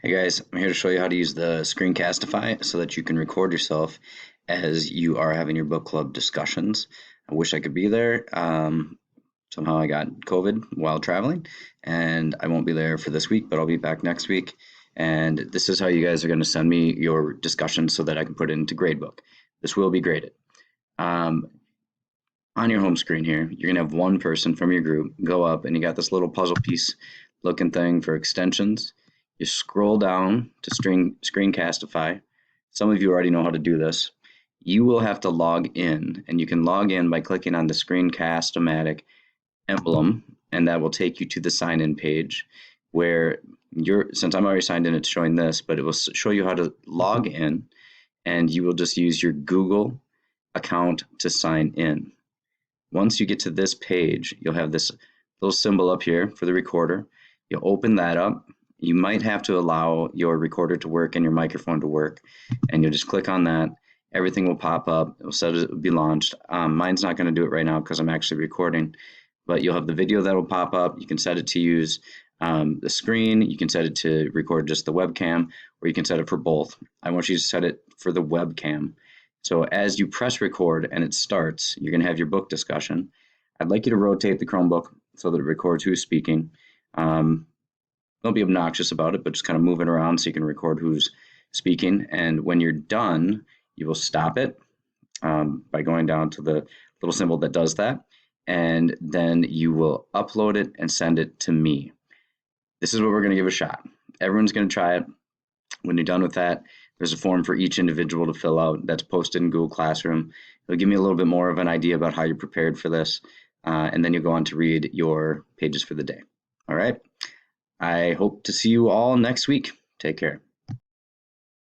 Hey guys, I'm here to show you how to use the Screencastify so that you can record yourself as you are having your book club discussions. I wish I could be there. Somehow I got COVID while traveling, and I won't be there for this week, but I'll be back next week. And this is how you guys are going to send me your discussions so that I can put it into Gradebook. This will be graded. Um, on your home screen here, you're going to have one person from your group go up, and you got this little puzzle piece looking thing for extensions. You scroll down to Screencastify. Some of you already know how to do this. You will have to log in, and you can log in by clicking on the Screencast-O-Matic emblem, and that will take you to the sign-in page where since I'm already signed in, it's showing this, but it will show you how to log in, and you will just use your Google account to sign in. Once you get to this page, you'll have this little symbol up here for the recorder. You'll open that up. You might have to allow your recorder to work and your microphone to work, and you'll just click on that. Everything will pop up. It will say it will be launched. Mine's not going to do it right now because I'm actually recording, but you'll have the video that will pop up. You can set it to use the screen. You can set it to record just the webcam, or you can set it for both. I want you to set it for the webcam. So as you press record and it starts, you're going to have your book discussion. I'd like you to rotate the Chromebook so that it records who's speaking. Don't be obnoxious about it, but just kind of move it around so you can record who's speaking. And when you're done, you will stop it by going down to the little symbol that does that. And then you will upload it and send it to me. This is what we're going to give a shot. Everyone's going to try it. When you're done with that, there's a form for each individual to fill out that's posted in Google Classroom. It'll give me a little bit more of an idea about how you're prepared for this, and then you'll go on to read your pages for the day. All right. I hope to see you all next week. Take care.